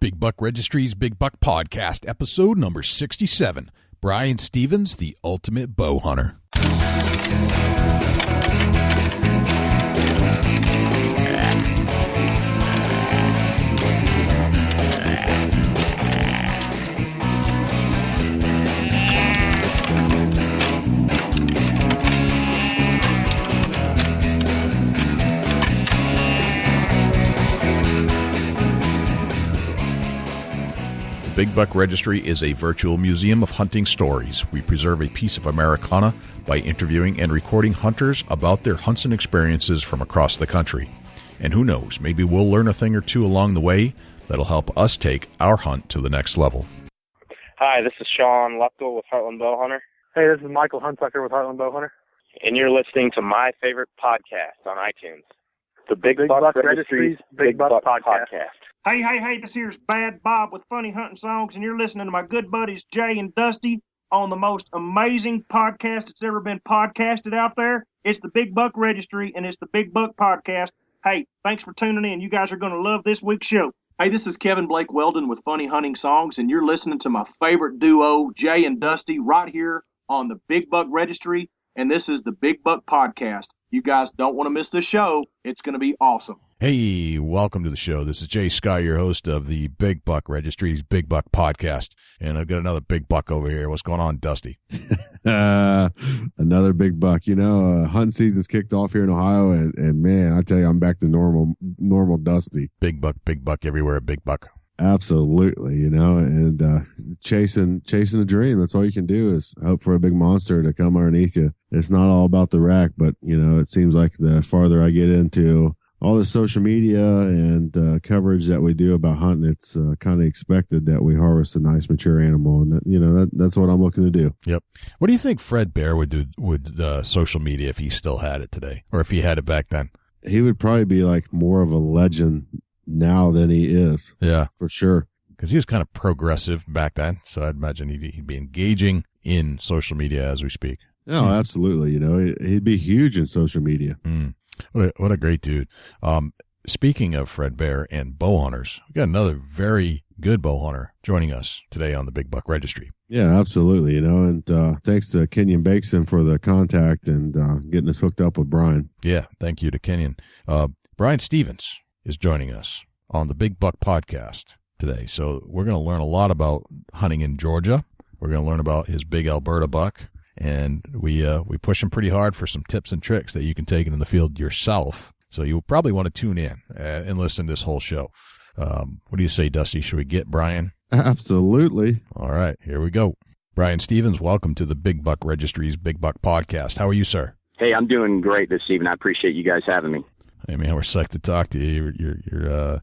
Big Buck Registry's Big Buck Podcast, episode number 67. Brian Stevens, the ultimate bow hunter. Big Buck Registry is a virtual museum of hunting stories. We preserve a piece of Americana by interviewing and recording hunters about their hunts and experiences from across the country. And who knows, maybe we'll learn a thing or two along the way that'll help us take our hunt to the next level. Hi, this is Sean Lupkel with Heartland Bow Hunter. Hey, this is Michael Hunsucker with Heartland Bow Hunter. And you're listening to my favorite podcast on iTunes, the Big Buck Registry's Big Buck Podcast. Hey, this here's Bad Bob with Funny Hunting Songs, and you're listening to my good buddies Jay and Dusty on the most amazing podcast that's ever been podcasted out there. It's the Big Buck Registry, and it's the Big Buck Podcast. Hey, thanks for tuning in. You guys are going to love this week's show. Hey, this is Kevin Blake Weldon with Funny Hunting Songs, and you're listening to my favorite duo, Jay and Dusty, right here on the Big Buck Registry, and this is the Big Buck Podcast. You guys don't want to miss this show. It's going to be awesome. Hey, welcome to the show. This is Jay Sky, your host of the Big Buck Registry's Big Buck Podcast. And I've got another big buck over here. What's going on, Dusty? Another big buck. You know, hunting season's kicked off here in Ohio, and man, I tell you, I'm back to normal Dusty. Big buck everywhere, big buck. Absolutely, you know, and chasing a dream. That's all you can do is hope for a big monster to come underneath you. It's not all about the rack, but, you know, it seems like the farther I get into all the social media and coverage that we do about hunting, it's kind of expected that we harvest a nice mature animal, and that's what I'm looking to do. Yep. What do you think Fred Bear would do with social media if he still had it today, or if he had it back then? He would probably be like more of a legend now than he is. Yeah, for sure. Because he was kind of progressive back then, so I'd imagine he'd be engaging in social media as we speak. No, absolutely. You know, he'd be huge in social media. What a great dude. Speaking of Fred Bear and bow hunters, we got another very good bow hunter joining us today on the Big Buck Registry. Yeah, absolutely. You know, and thanks to Kenyon Bakeson for the contact and getting us hooked up with Brian. Yeah, thank you to Kenyon. Brian Stevens is joining us on the Big Buck Podcast today. So we're going to learn a lot about hunting in Georgia. We're going to learn about his big Alberta buck. And we push him pretty hard for some tips and tricks that you can take into the field yourself. So you'll probably want to tune in and listen to this whole show. What do you say, Dusty? Should we get Brian? Absolutely. All right, here we go. Brian Stevens, welcome to the Big Buck Registry's Big Buck Podcast. How are you, sir? Hey, I'm doing great this evening. I appreciate you guys having me. Hey, man, we're psyched to talk to you. You're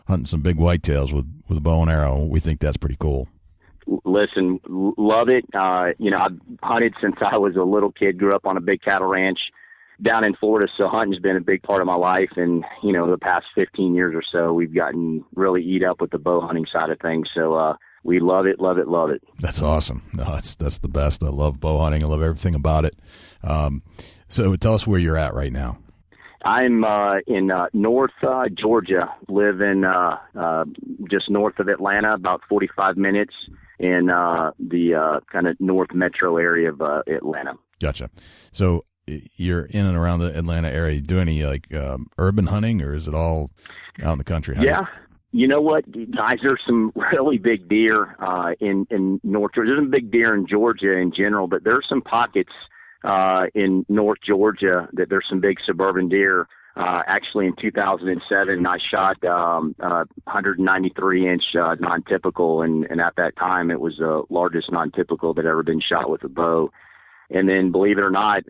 hunting some big whitetails with a bow and arrow. We think that's pretty cool. Listen, love it. You know, I've hunted since I was a little kid, grew up on a big cattle ranch down in Florida, so hunting's been a big part of my life. And, you know, the past 15 years or so, we've gotten really eat up with the bow hunting side of things. So we love it. That's awesome. No, that's the best. I love bow hunting. I love everything about it. So tell us where you're at right now. I'm in North Georgia, live in just north of Atlanta, about 45 minutes in the kind of north metro area of Atlanta. Gotcha. So you're in and around the Atlanta area. Do any like urban hunting, or is it all out in the country hunting? Yeah. You know what, guys, there's some really big deer in North Georgia. There's some big deer in Georgia in general, but there's some pockets in North Georgia that there's some big suburban deer. Actually, in 2007, I shot 193-inch non-typical, and at that time, it was the largest non-typical that ever been shot with a bow. And then, believe it or not,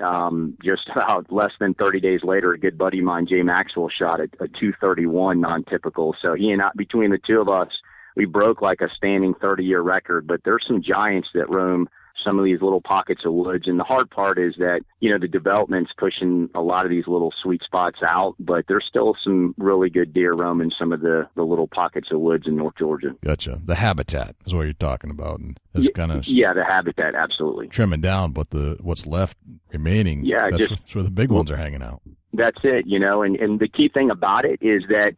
just about less than 30 days later, a good buddy of mine, Jay Maxwell, shot a 231 non-typical. So he and I, between the two of us, we broke like a standing 30-year record. But there's some giants that roam some of these little pockets of woods. And the hard part is that, you know, the development's pushing a lot of these little sweet spots out, but there's still some really good deer roaming some of the little pockets of woods in North Georgia. Gotcha. The habitat is what you're talking about. And it's kind of the habitat, absolutely. Trimming down, but what's left remaining, that's where the big ones are hanging out. That's it, you know, and the key thing about it is that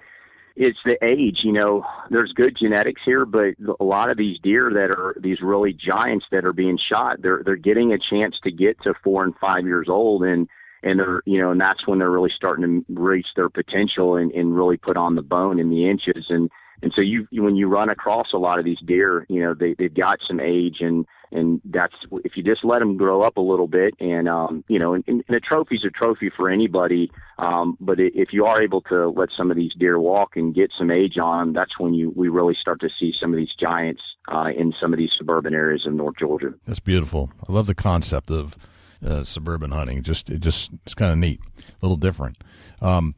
it's the age. There's good genetics here, but a lot of these deer that are these really giants that are being shot, they're getting a chance to get to 4 and 5 years old, and they're, and that's when they're really starting to reach their potential and really put on the bone in the inches. And so when you run across a lot of these deer, they've got some age, and that's, if you just let them grow up a little bit, and a trophy's a trophy for anybody. But if you are able to let some of these deer walk and get some age on them, that's when we really start to see some of these giants in some of these suburban areas of North Georgia. That's beautiful. I love the concept of suburban hunting. It's kind of neat, a little different. Go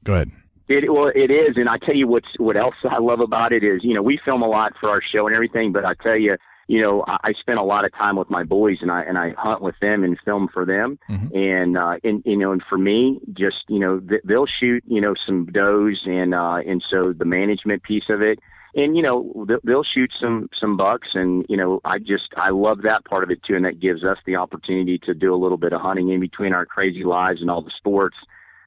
ahead. It is, and I tell you what else I love about it is, we film a lot for our show and everything, but I tell you, I spend a lot of time with my boys, and I hunt with them and film for them, mm-hmm. And for me, just they'll shoot some does, and so the management piece of it, and they'll shoot some bucks, and I love that part of it too, and that gives us the opportunity to do a little bit of hunting in between our crazy lives and all the sports,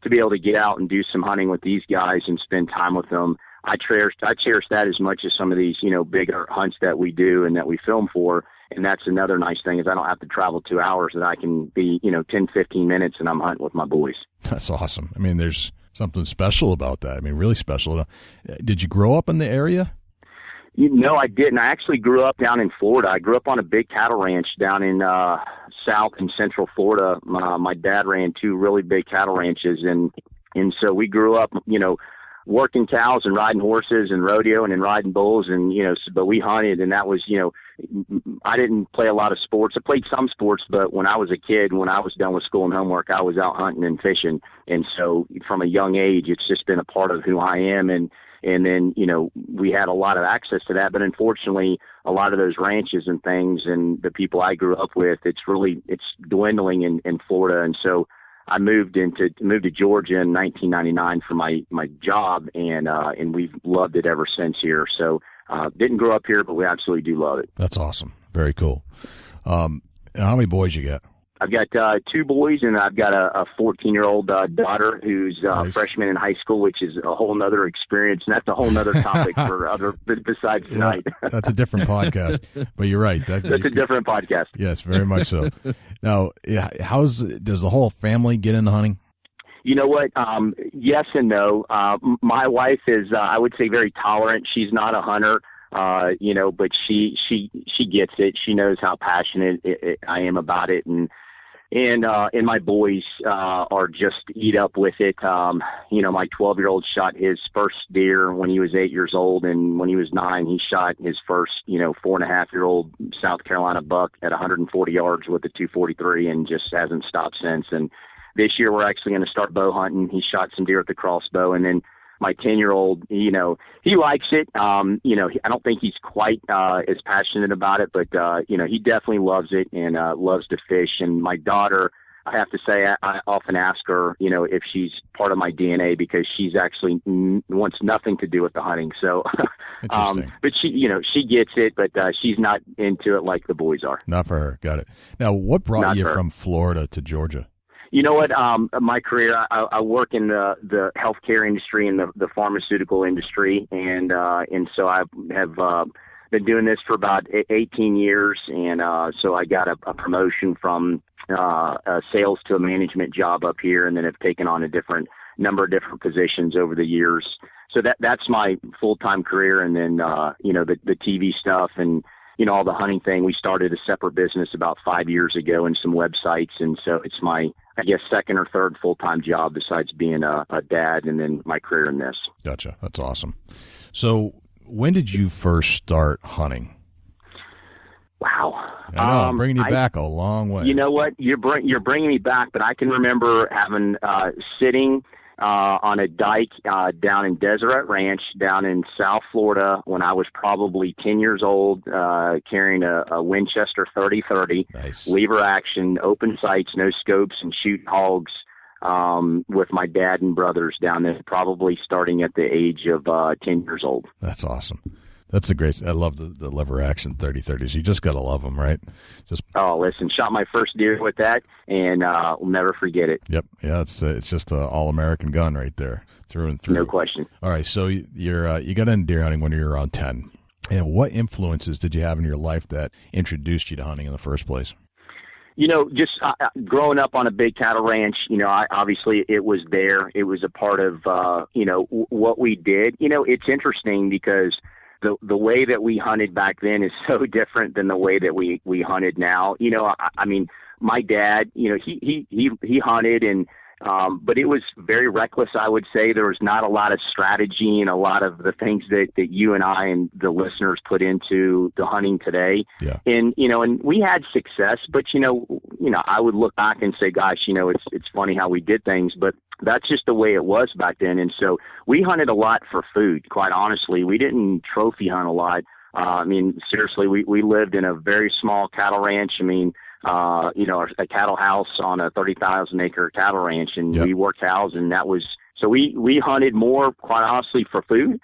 to be able to get out and do some hunting with these guys and spend time with them. I cherish that as much as some of these, bigger hunts that we do and that we film for. And that's another nice thing, is I don't have to travel 2 hours, that I can be, 10, 15 minutes and I'm hunting with my boys. That's awesome. I mean, there's something special about that. I mean, really special. Did you grow up in the area? No, I didn't. I actually grew up down in Florida. I grew up on a big cattle ranch down in South and Central Florida. My dad ran 2 really big cattle ranches, and so we grew up, working cows and riding horses and rodeoing and riding bulls, and but we hunted, and that was, I didn't play a lot of sports. I played some sports, but when I was a kid, when I was done with school and homework, I was out hunting and fishing, and so from a young age, it's just been a part of who I am. And then, we had a lot of access to that, but unfortunately, a lot of those ranches and things and the people I grew up with, it's dwindling in Florida. And so I moved to Georgia in 1999 for my job, and we've loved it ever since here. So, didn't grow up here, but we absolutely do love it. That's awesome. Very cool. How many boys you got? I've got 2 boys, and I've got a 14-year-old daughter who's nice. Freshman in high school, which is a whole nother experience, and that's a whole nother topic besides tonight. That's a different podcast, but you're right. That's a different podcast. Yes, very much so. Now, does the whole family get into hunting? You know what? Yes and no. My wife is, I would say, very tolerant. She's not a hunter. But she gets it. She knows how passionate I am about it, and my boys are just eat up with it. My 12-year-old shot his first deer when he was 8 years old, and when he was 9, he shot his first 4.5-year-old South Carolina buck at 140 yards with a .243, and just hasn't stopped since. And this year we're actually going to start bow hunting. He shot some deer at the crossbow, and then my 10-year-old, he likes it. I don't think he's quite as passionate about it, but he definitely loves it and loves to fish. And my daughter, I have to say, I often ask her, if she's part of my DNA, because she's actually wants nothing to do with the hunting. So, but she gets it, but she's not into it like the boys are. Not for her. Got it. Now, what brought you from Florida to Georgia? You know what? My career, I work in the healthcare industry and the pharmaceutical industry, and so I have been doing this for about 18 years, and so I got a promotion from sales to a management job up here, and then have taken on a number of different positions over the years. So that's my full-time career, and then the TV stuff and all the hunting thing. We started a separate business about 5 years ago and some websites, and so it's my, I guess, second or third full-time job besides being a dad, and then my career in this. Gotcha. That's awesome. So when did you first start hunting? Wow. I know, I'm bringing you back a long way. You know what? You're bringing me back, but I can remember having sitting on a dike down in Deseret Ranch down in South Florida when I was probably 10 years old, carrying a Winchester 30-30, nice. Lever action, open sights, no scopes, and shooting hogs with my dad and brothers down there, probably starting at the age of 10 years old. That's awesome. That's a great. I love the lever action 30-30s. You just got to love them, right? Listen, shot my first deer with that, and we'll never forget it. Yep. Yeah, it's just an all-American gun right there. Through and through. No question. All right. So you got into deer hunting when you were around 10. And what influences did you have in your life that introduced you to hunting in the first place? Just growing up on a big cattle ranch, obviously it was there. It was a part of, what we did. It's interesting because the way that we hunted back then is so different than the way that we hunted now. I mean, my dad, he hunted but it was very reckless, I would say. There was not a lot of strategy and a lot of the things that you and I and the listeners put into the hunting today. Yeah. And, and we had success, but, I would look back and say, gosh, it's funny how we did things, but that's just the way it was back then. And so we hunted a lot for food, quite honestly. We didn't trophy hunt a lot. Seriously, we lived in a very small cattle ranch. A cattle house on a 30,000 acre cattle ranch, and yep. we worked cows, and that was, so we hunted more, quite honestly, for food,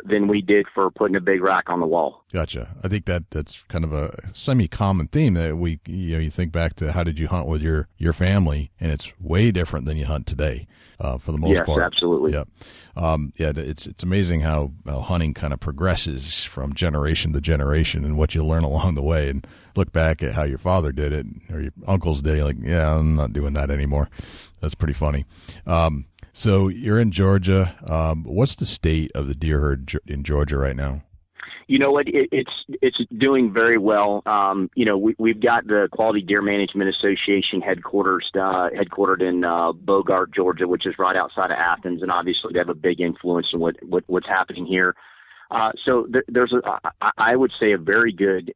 than we did for putting a big rack on the wall. Gotcha. I think that's kind of a semi-common theme that you think back to how did you hunt with your family, and it's way different than you hunt today, for the most part. Yes, absolutely. Yep. It's amazing how hunting kind of progresses from generation to generation and what you learn along the way, and look back at how your father did it or your uncles did it. You're like, yeah, I'm not doing that anymore. That's pretty funny. So you're in Georgia. What's the state of the deer herd in Georgia right now? You know what? It's doing very well. We've got the Quality Deer Management Association headquartered in Bogart, Georgia, which is right outside of Athens, and obviously they have a big influence in what's happening here. So there's I would say a very good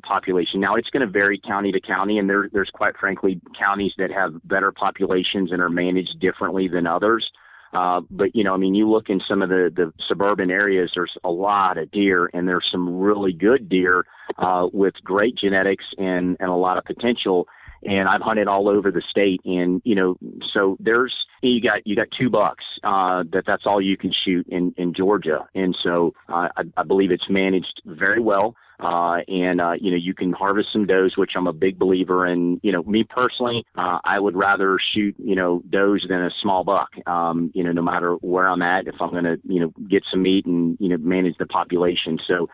population. Now it's going to vary county to county, and there's quite frankly counties that have better populations and are managed differently than others. But you look in some of the suburban areas, there's a lot of deer, and there's some really good deer with great genetics and a lot of potential. And I've hunted all over the state, and so you got 2 bucks that's all you can shoot in Georgia, and so I believe it's managed very well. You can harvest some does, which I'm a big believer in. Me personally, I would rather shoot, does than a small buck, no matter where I'm at, if I'm going to, get some meat and, manage the population. So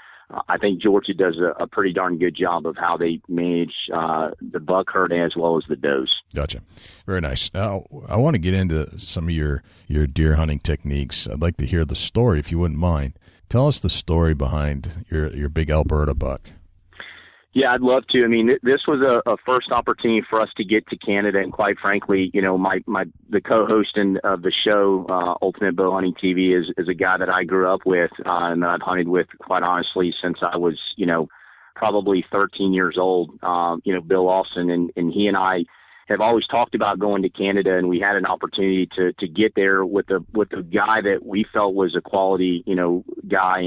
I think Georgia does a pretty darn good job of how they manage the buck herd as well as the does. Gotcha. Very nice. Now, I want to get into some of your deer hunting techniques. I'd like to hear the story, if you wouldn't mind. Tell us the story behind your big Alberta buck. Yeah, I'd love to. This was a first opportunity for us to get to Canada, and quite frankly, the co-host of the show, Ultimate Bow Hunting TV, is a guy that I grew up with and that I've hunted with, quite honestly, since I was, probably 13 years old. Bill Lawson, and he and I have always talked about going to Canada, and we had an opportunity to get there with a guy that we felt was a quality, guy.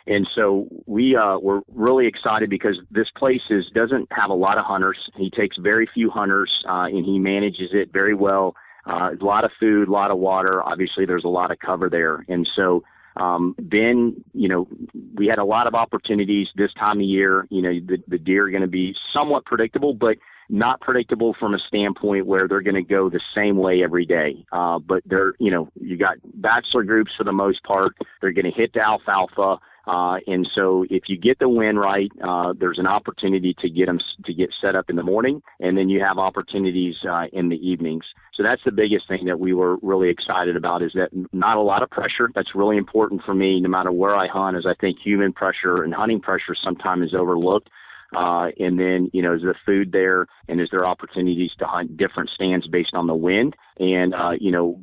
And so we were really excited because this place doesn't have a lot of hunters. He takes very few hunters, and he manages it very well. A lot of food, a lot of water. Obviously, there's a lot of cover there. And so then, we had a lot of opportunities this time of year. The deer are going to be somewhat predictable, but not predictable from a standpoint where they're going to go the same way every day. But they're, you got bachelor groups for the most part. They're going to hit the alfalfa. And so if you get the wind right, there's an opportunity to get them to get set up in the morning, and then you have opportunities in the evenings. So that's the biggest thing that we were really excited about, is that not a lot of pressure. That's really important for me, no matter where I hunt, as I think human pressure and hunting pressure sometimes is overlooked. And then, is the food there, and is there opportunities to hunt different stands based on the wind and,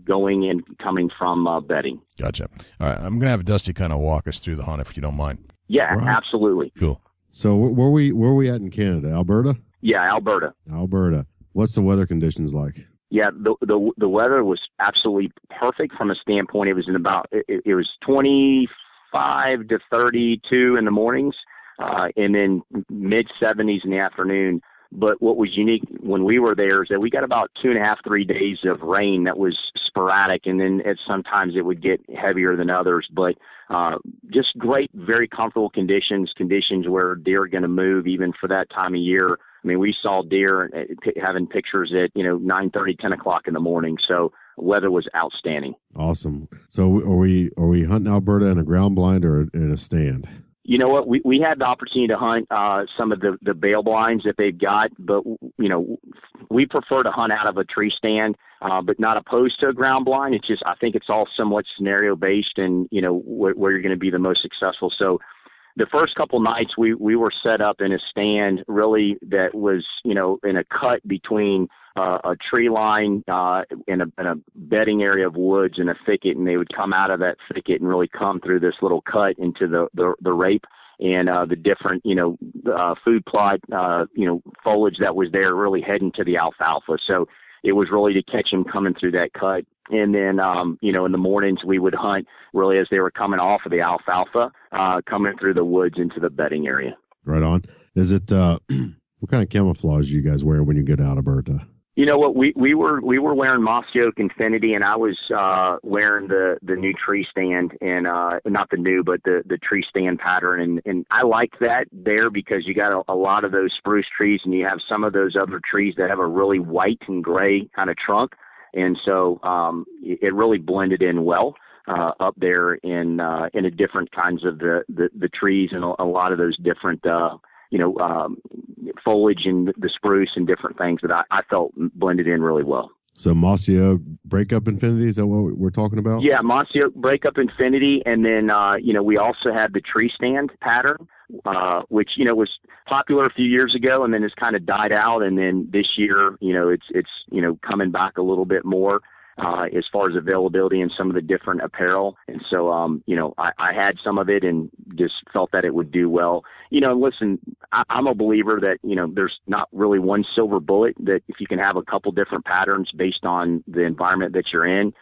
going and coming from bedding. Gotcha. All right. I'm going to have Dusty kind of walk us through the hunt, if you don't mind. Yeah, right. Absolutely. Cool. So where we at in Canada? Alberta? Yeah, Alberta. Alberta. What's the weather conditions like? Yeah, the weather was absolutely perfect from a standpoint. It was it was 25 to 32 in the mornings. And then mid 70s in the afternoon. But what was unique when we were there is that we got about 2.5, 3 days of rain that was sporadic. And then sometimes it would get heavier than others, but just great, very comfortable conditions where deer are going to move even for that time of year. We saw deer having pictures at, 9:30, 10 o'clock in the morning. So weather was outstanding. Awesome. So are we hunting Alberta in a ground blind or in a stand? You know what? We had the opportunity to hunt some of the bail blinds that they've got, but, we prefer to hunt out of a tree stand, but not opposed to a ground blind. It's just, I think it's all somewhat scenario based and, where you're going to be the most successful. So the first couple nights we were set up in a stand really that was, in a cut between a tree line in a bedding area of woods and a thicket, and they would come out of that thicket and really come through this little cut into the rape and the different, food plot, foliage that was there really heading to the alfalfa. So it was really to catch them coming through that cut. And then, in the mornings we would hunt really as they were coming off of the alfalfa, coming through the woods into the bedding area. Right on. Is it, what kind of camouflage do you guys wear when you get out of Alberta? You know what, we were wearing mossy oak Infinity, and I was wearing the new tree stand, and not the new, but the tree stand pattern, and I like that there because you got a lot of those spruce trees, and you have some of those other trees that have a really white and gray kind of trunk, and so it really blended in well up there in a different kinds of the trees and a lot of those different foliage and the spruce and different things that I felt blended in really well. So mossy oak breakup Infinity, is that what we're talking about? Yeah, mossy oak breakup Infinity, and then we also had the tree stand pattern, which was popular a few years ago, and then it's kind of died out, and then this year it's coming back a little bit more. As far as availability and some of the different apparel. And so, I had some of it and just felt that it would do well. Listen, I'm a believer that, there's not really one silver bullet, that if you can have a couple different patterns based on the environment that you're in,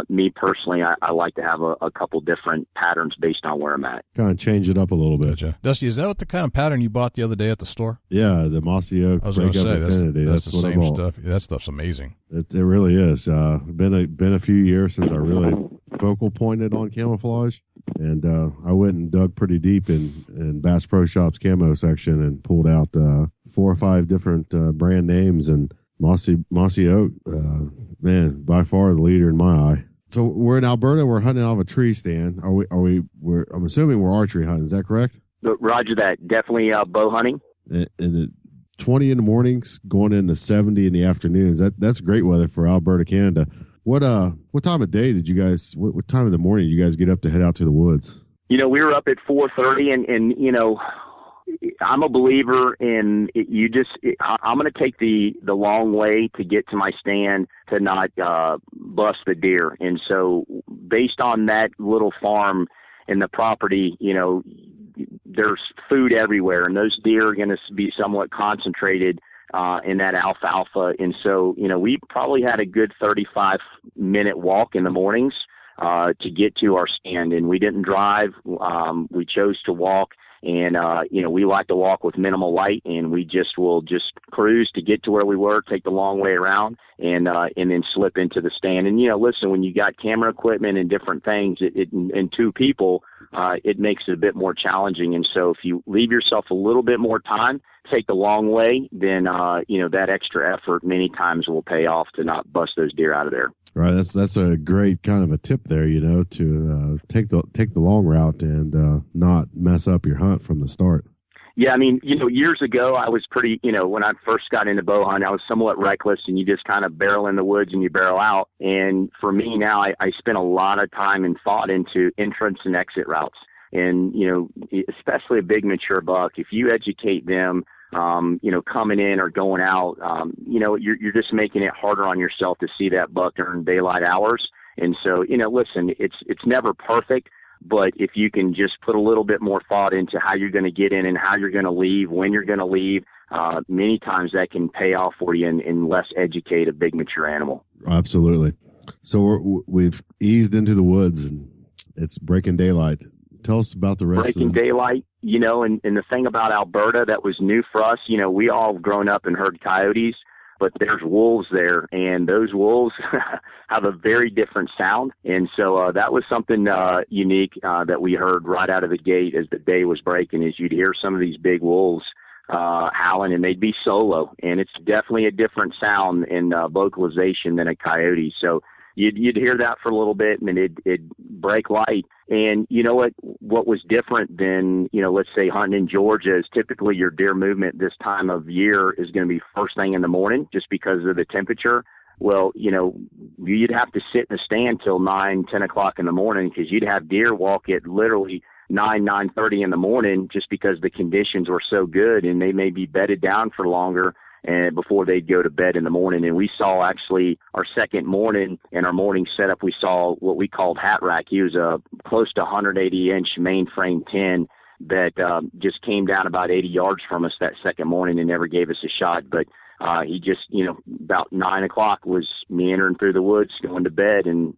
me personally, I like to have a couple different patterns based on where I'm at. Kind of change it up a little bit. Gotcha. Dusty, is that what the kind of pattern you bought the other day at the store? Yeah, the mossy oak. I was going to say, Infinity. That's the same stuff. That stuff's amazing. It really is. Been a few years since I really focal pointed on camouflage, and I went and dug pretty deep in Bass Pro Shop's camo section and pulled out 4 or 5 different brand names, and mossy oak, man, by far the leader in my eye. So we're in Alberta. We're hunting out of a tree stand. I'm assuming we're archery hunting. Is that correct? Roger that. Definitely bow hunting. And 20 in the mornings, going into 70 in the afternoons. That's great weather for Alberta, Canada. What time of day did you guys? What time of the morning did you guys get up to head out to the woods? We were up at 4:30, and I'm a believer in I'm going to take the long way to get to my stand to not bust the deer. And so based on that little farm and the property, there's food everywhere, and those deer are going to be somewhat concentrated in that alfalfa. And so, we probably had a good 35-minute walk in the mornings to get to our stand, and we didn't drive. We chose to walk. And, we like to walk with minimal light, and we will cruise to get to where we were, take the long way around, and then slip into the stand. And, listen, when you got camera equipment and different things and 2 people, it makes it a bit more challenging. And so if you leave yourself a little bit more time, take the long way, then, that extra effort many times will pay off to not bust those deer out of there. Right. That's a great kind of a tip there, to take the long route and not mess up your hunt from the start. Yeah, I mean, years ago I was pretty, when I first got into bow hunting, I was somewhat reckless, and you just kind of barrel in the woods and you barrel out. And for me now, I spend a lot of time and thought into entrance and exit routes. And, especially a big mature buck, if you educate them, coming in or going out, you're just making it harder on yourself to see that buck during daylight hours. And so, listen, it's never perfect, but if you can just put a little bit more thought into how you're going to get in and how you're going to leave, when you're going to leave, many times that can pay off for you and less educate a big mature animal. Absolutely. So we've eased into the woods and it's breaking daylight. Tell us about the rest breaking of daylight, and the thing about Alberta that was new for us, we all grown up and heard coyotes, but there's wolves there, and those wolves have a very different sound. And so that was something unique that we heard right out of the gate as the day was breaking, is you'd hear some of these big wolves howling, and they'd be solo, and it's definitely a different sound and vocalization than a coyote. So you'd hear that for a little bit, and then it'd break light. And you know what was different than, let's say hunting in Georgia is typically your deer movement this time of year is going to be first thing in the morning just because of the temperature. Well, you'd have to sit in the stand till 9, 10 o'clock in the morning because you'd have deer walk at literally 9:30 in the morning just because the conditions were so good, and they may be bedded down for longer and before they'd go to bed in the morning. And we saw actually our second morning in our morning setup, we saw what we called Hat Rack. He was a close to 180-inch mainframe 10 that just came down about 80 yards from us that second morning and never gave us a shot. But he just, about 9 o'clock was meandering through the woods, going to bed. And,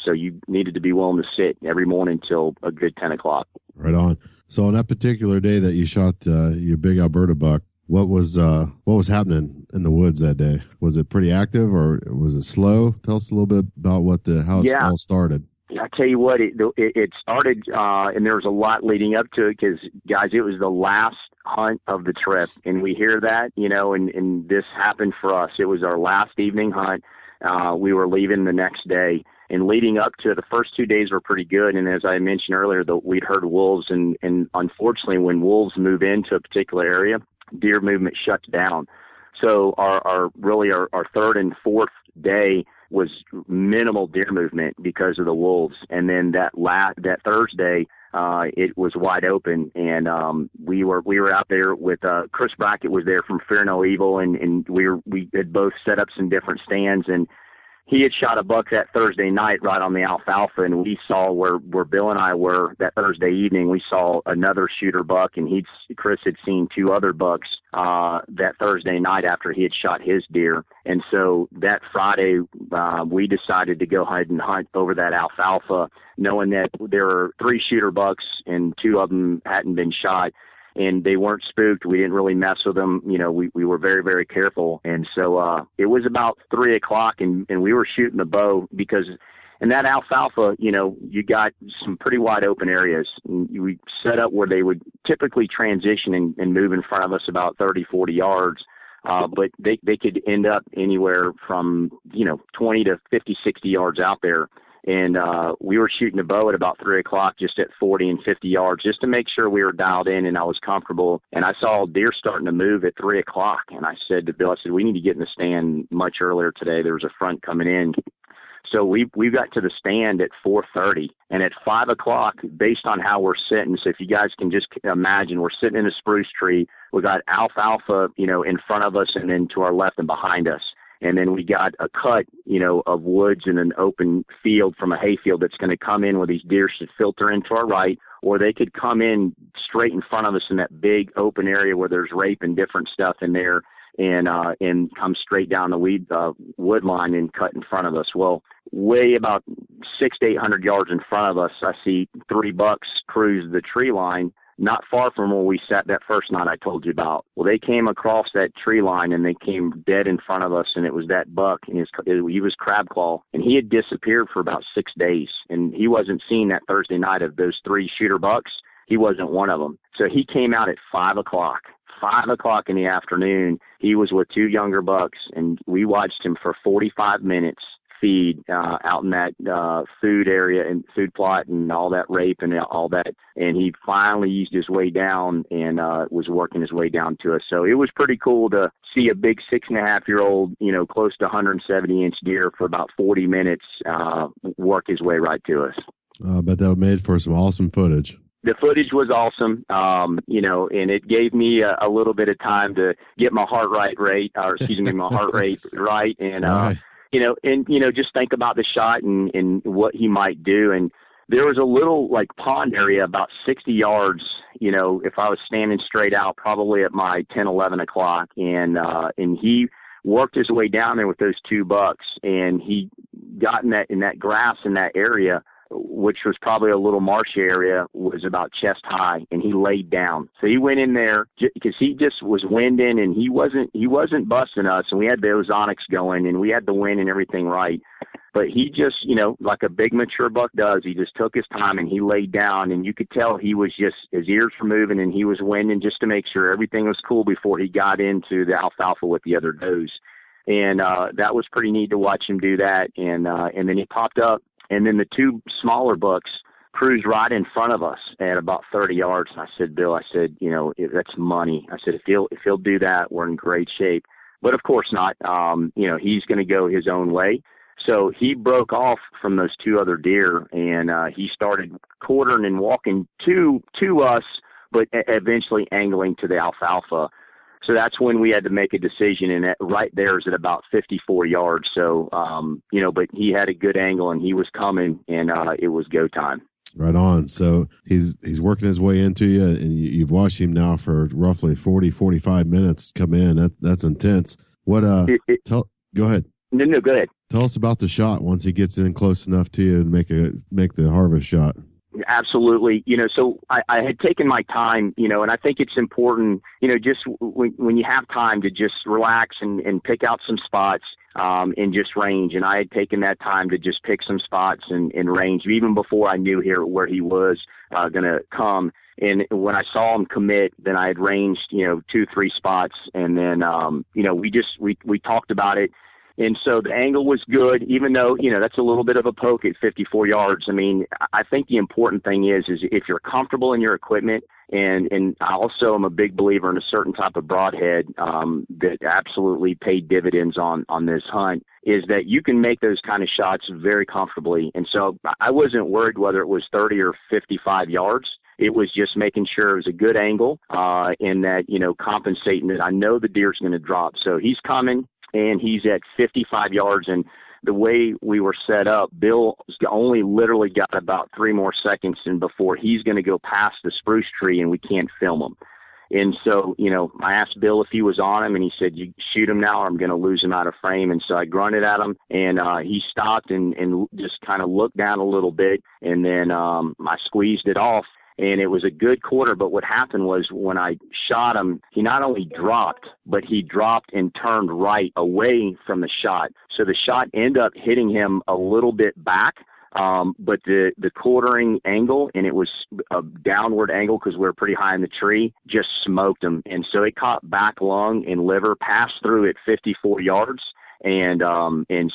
so you needed to be willing to sit every morning till a good 10 o'clock. Right on. So on that particular day that you shot your big Alberta buck, what was happening in the woods that day? Was it pretty active or was it slow? Tell us a little bit about how it all started. I tell you what, it started, and there was a lot leading up to it because, guys, it was the last hunt of the trip, and we hear that, and this happened for us. It was our last evening hunt. We were leaving the next day, and leading up to it, the first 2 days were pretty good. And as I mentioned earlier, we'd heard wolves, and unfortunately, when wolves move into a particular area, deer movement shuts down. So our third and fourth day was minimal deer movement because of the wolves. And then that Thursday, it was wide open. And we were out there with Chris Brackett was there from Fear No Evil, and we had both set up some different stands, and he had shot a buck that Thursday night right on the alfalfa, and we saw where Bill and I were that Thursday evening. We saw another shooter buck, and Chris had seen two other bucks that Thursday night after he had shot his deer. And so that Friday, we decided to go ahead and hunt over that alfalfa, knowing that there were 3 shooter bucks and 2 of them hadn't been shot. And they weren't spooked. We didn't really mess with them. We were very, very careful. And so it was about 3 o'clock, and we were shooting the bow because in that alfalfa, you got some pretty wide open areas. We set up where they would typically transition and move in front of us about 30, 40 yards. But they could end up anywhere from, 20 to 50, 60 yards out there. And we were shooting a bow at about 3 o'clock, just at 40 and 50 yards, just to make sure we were dialed in and I was comfortable. And I saw deer starting to move at 3 o'clock. And I said to Bill, we need to get in the stand much earlier today. There was a front coming in. So we got to the stand at 4:30, and at 5 o'clock, based on how we're sitting. So if you guys can just imagine, we're sitting in a spruce tree. We got alfalfa, in front of us and then to our left and behind us. And then we got a cut, of woods in an open field from a hayfield that's going to come in where these deer should filter into our right, or they could come in straight in front of us in that big open area where there's rape and different stuff in there, and come straight down the wood line and cut in front of us. Well, way about 600 to 800 yards in front of us, I see 3 bucks cruise the tree line, not far from where we sat that first night I told you about. Well, they came across that tree line and they came dead in front of us, and it was that buck, and he was crab claw, and he had disappeared for about 6 days, and he wasn't seen that Thursday night. Of those 3 shooter bucks, he wasn't one of them. So he came out at 5 o'clock. 5 o'clock in the afternoon, he was with 2 younger bucks, and we watched him for 45 minutes feed out in that food area and food plot and all that rape and all that. And he finally eased his way down and was working his way down to us. So it was pretty cool to see a big 6.5-year-old, close to 170-inch deer for about 40 minutes work his way right to us. But that made for some awesome footage. The footage was awesome, and it gave me a little bit of time to get my heart rate right. And, right. Just think about the shot and what he might do. And there was a little pond area about 60 yards, if I was standing straight out, probably at my 10, 11 o'clock. And he worked his way down there with those 2 bucks, and he got in that grass in that area, which was probably a little marshy area, was about chest high, and he laid down. So he went in there because he just was winding, and he wasn't busting us, and we had the Ozonics going, and we had the wind and everything right. But he just, like a big mature buck does, he just took his time and he laid down, and you could tell he was just, his ears were moving and he was winding just to make sure everything was cool before he got into the alfalfa with the other does. And that was pretty neat to watch him do that. And then he popped up, and then the two smaller bucks cruised right in front of us at about 30 yards. And I said, Bill, that's money. I said, if he'll do that, we're in great shape. But of course not. He's going to go his own way. So he broke off from those two other deer, and he started quartering and walking to us, but eventually angling to the alfalfa. So that's when we had to make a decision, and right there is at about 54 yards. So, but he had a good angle, and he was coming, and it was go time. Right on. So he's working his way into you, and you've watched him now for roughly 40-45 minutes come in. That's intense. What? Go ahead. No, go ahead. Tell us about the shot once he gets in close enough to you and make the harvest shot. Absolutely. So I had taken my time, and I think it's important, just when you have time to just relax and pick out some spots and just range. And I had taken that time to just pick some spots and range even before I knew where he was going to come. And when I saw him commit, then I had ranged, 2-3 spots. And then, we talked about it. And so the angle was good, even though, that's a little bit of a poke at 54 yards. I mean, I think the important thing is if you're comfortable in your equipment, and I also am a big believer in a certain type of broadhead that absolutely paid dividends on this hunt, is that you can make those kind of shots very comfortably. And so I wasn't worried whether it was 30 or 55 yards. It was just making sure it was a good angle and that, compensating that I know the deer's going to drop. So he's coming. And he's at 55 yards, and the way we were set up, Bill's only literally got about 3 more seconds and before he's going to go past the spruce tree, and we can't film him. And so, I asked Bill if he was on him, and he said, "You shoot him now or I'm going to lose him out of frame." And so I grunted at him, and he stopped and just kind of looked down a little bit, and then I squeezed it off. And it was a good quarter, but what happened was when I shot him, he not only dropped, but he dropped and turned right away from the shot. So the shot ended up hitting him a little bit back, but the quartering angle, and it was a downward angle because we were pretty high in the tree, just smoked him. And so it caught back lung and liver, passed through at 54 yards. And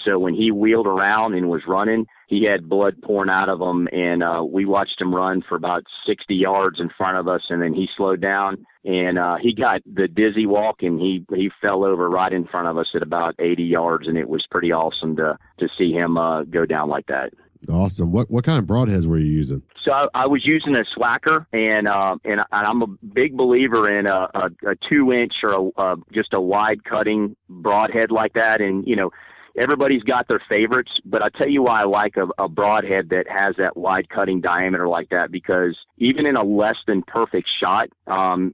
so when he wheeled around and was running, he had blood pouring out of him, and we watched him run for about 60 yards in front of us, and then he slowed down, and he got the dizzy walk, and he fell over right in front of us at about 80 yards, and it was pretty awesome to see him go down like that. Awesome. What kind of broadheads were you using? So I was using a Swacker, and I'm a big believer in a 2-inch or just a wide cutting broadhead like that. And, everybody's got their favorites, but I'll tell you why I like a broadhead that has that wide cutting diameter like that, because even in a less than perfect shot,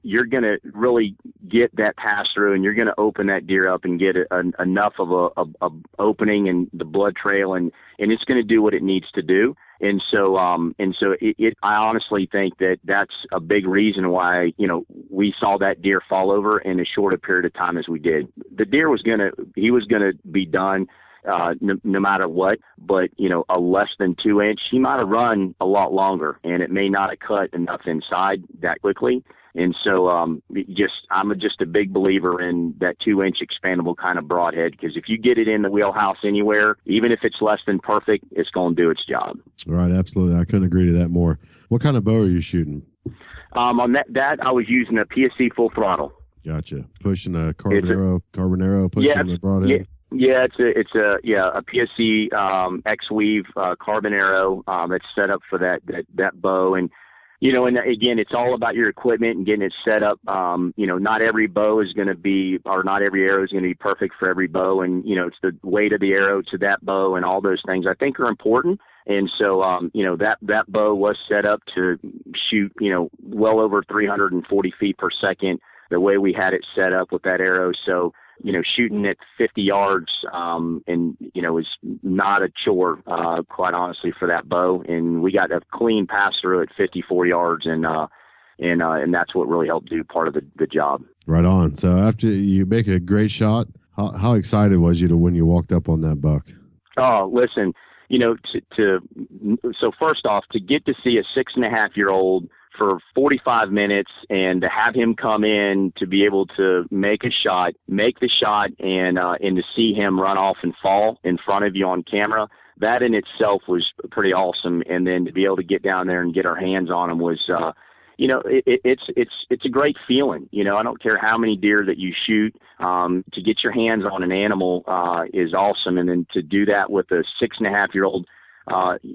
you're going to really get that pass through, and you're going to open that deer up and get enough of a opening and the blood trail, and it's going to do what it needs to do. And so I honestly think that that's a big reason why, we saw that deer fall over in as short a period of time as we did. The deer was going to be done, no matter what, but, a less than 2-inch, he might have run a lot longer, and it may not have cut enough inside that quickly. And so, I'm just a big believer in that 2-inch expandable kind of broadhead, because if you get it in the wheelhouse anywhere, even if it's less than perfect, it's going to do its job. Right. Absolutely. I couldn't agree to that more. What kind of bow are you shooting? On that I was using a PSE Full Throttle. Gotcha. Pushing a carbon arrow, pushing the broadhead. Yeah, it's a PSE X-Weave carbon arrow that's set up for that bow. And and again, it's all about your equipment and getting it set up. Not every bow is going to be, or not every arrow is going to be perfect for every bow. And, it's the weight of the arrow to that bow and all those things I think are important. And so, that bow was set up to shoot, well over 340 feet per second, the way we had it set up with that arrow. So, shooting at 50 yards, is not a chore, quite honestly, for that bow. And we got a clean pass through at 54 yards, and that's what really helped do part of the job. Right on. So after you make a great shot, how excited was you when you walked up on that buck? Oh, listen, so first off, to get to see a 6.5-year-old for 45 minutes, and to have him come in to be able to make the shot, and to see him run off and fall in front of you on camera, that in itself was pretty awesome. And then to be able to get down there and get our hands on him was, it's a great feeling. I don't care how many deer that you shoot, to get your hands on an animal is awesome. And then to do that with a 6.5-year-old,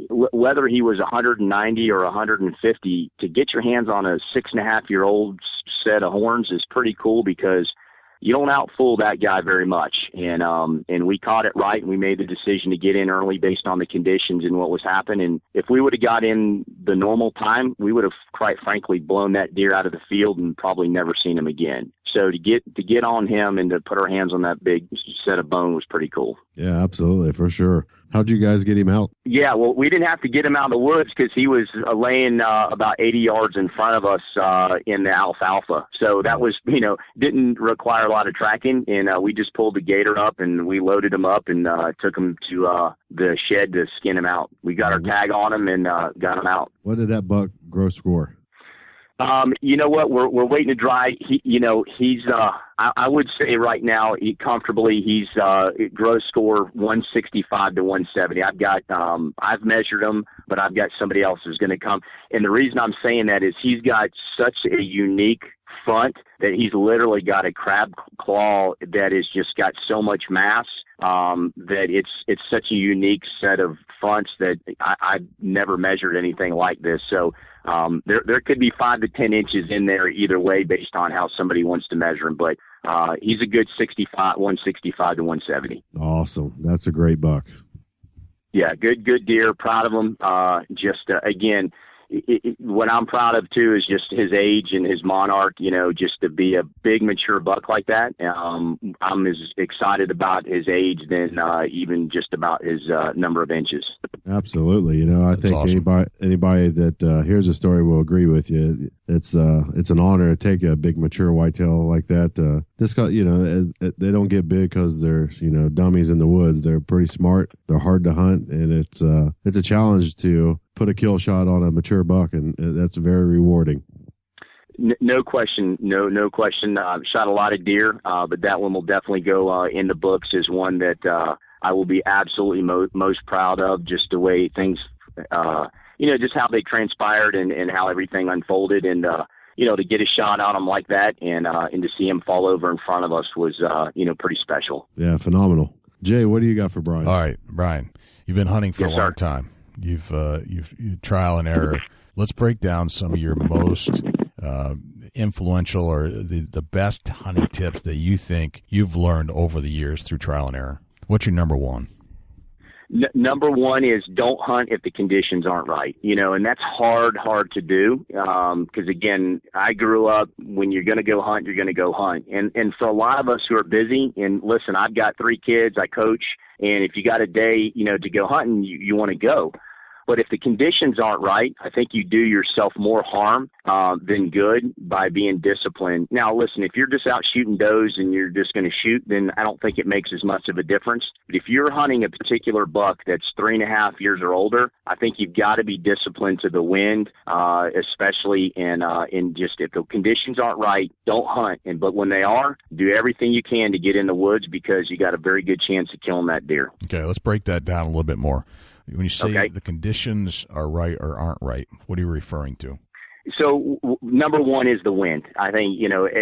whether he was 190 or 150, to get your hands on a 6.5-year-old set of horns is pretty cool, because you don't outfool that guy very much. And we caught it right, and we made the decision to get in early based on the conditions and what was happening. And if we would have got in the normal time, we would have, quite frankly, blown that deer out of the field and probably never seen him again. So to get on him and to put our hands on that big set of bone was pretty cool. Yeah, absolutely, for sure. How'd you guys get him out? Yeah, well, we didn't have to get him out of the woods because he was laying about 80 yards in front of us in the alfalfa. So that was, didn't require a lot of tracking. And we just pulled the gator up and we loaded him up and took him to the shed to skin him out. We got our tag on him and got him out. What did that buck gross score? You know what? We're waiting to dry. He's I would say right now he's gross score 165 to 170. I've measured him, but I've got somebody else who's going to come. And the reason I'm saying that is he's got such a unique front that he's literally got a crab claw that has just got so much mass that it's such a unique set of fronts that I've never measured anything like this. So there could be 5 to 10 inches in there either way based on how somebody wants to measure him. But he's a good 165 to 170. Awesome. That's a great buck. Yeah, good deer. Proud of him. Again, what I'm proud of too is just his age and his monarch, just to be a big mature buck like that. I'm as excited about his age than even just about his number of inches. Absolutely. I think awesome. anybody that hears a story will agree with you. It's an honor to take a big mature whitetail like that. They don't get big because they're, dummies in the woods. They're pretty smart. They're hard to hunt, and it's a challenge to put a kill shot on a mature buck, and that's very rewarding. No question. No question. I've shot a lot of deer, but that one will definitely go in the books as one that I will be absolutely most proud of, just the way things, just how they transpired and how everything unfolded. And, to get a shot on him like that and to see him fall over in front of us was, pretty special. Yeah, phenomenal. Jay, what do you got for Brian? All right, Brian, you've been hunting for a long time. You've trial and error. Let's break down some of your most influential or the best hunting tips that you think you've learned over the years through trial and error. What's your number one? Number one is don't hunt if the conditions aren't right, and that's hard to do. Cause again, I grew up when you're going to go hunt, you're going to go hunt. And for a lot of us who are busy, and listen, I've got 3 kids, I coach, and if you got a day, to go hunting, you want to go. But if the conditions aren't right, I think you do yourself more harm than good by being disciplined. Now, listen, if you're just out shooting does and you're just going to shoot, then I don't think it makes as much of a difference. But if you're hunting a particular buck that's 3.5 years or older, I think you've got to be disciplined to the wind, especially in just if the conditions aren't right, don't hunt. But when they are, do everything you can to get in the woods because you got a very good chance of killing that deer. Okay, let's break that down a little bit more. When you say the conditions are right or aren't right, what are you referring to? So number one is the wind. I think,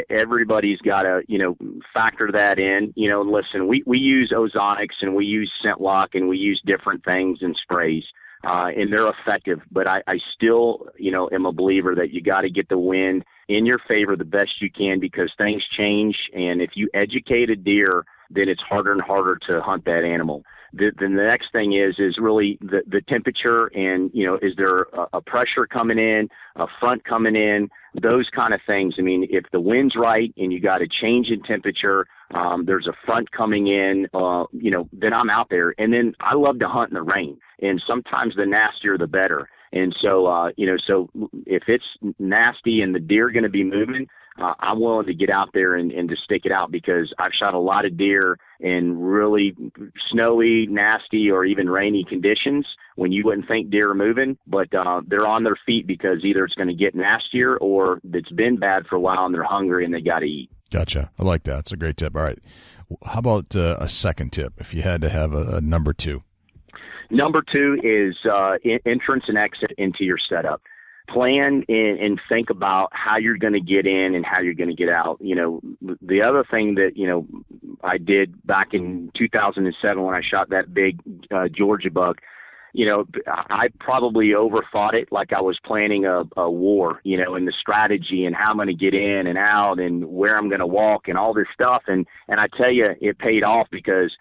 everybody's got to, factor that in, and listen, we use Ozonics and we use scent lock and we use different things and sprays, and they're effective. But I still, am a believer that you got to get the wind in your favor the best you can because things change. And if you educate a deer, then it's harder and harder to hunt that animal. Then the next thing is really the temperature and, is there a pressure coming in, a front coming in, those kind of things. I mean, if the wind's right and you got a change in temperature, there's a front coming in, then I'm out there. And then I love to hunt in the rain. And sometimes the nastier, the better. And so, so if it's nasty and the deer are going to be moving, I'm willing to get out there and to stick it out because I've shot a lot of deer in really snowy, nasty, or even rainy conditions when you wouldn't think deer are moving, but they're on their feet because either it's going to get nastier or it's been bad for a while and they're hungry and they got to eat. Gotcha. I like that. It's a great tip. All right. How about a second tip if you had to have a number two? Number two is entrance and exit into your setup. Plan and think about how you're going to get in and how you're going to get out. You know, the other thing that, you know, I did back in 2007 when I shot that big Georgia buck, you know, I probably overthought it, like I was planning a war, you know, and the strategy and how I'm going to get in and out and where I'm going to walk and all this stuff. And I tell you, it paid off because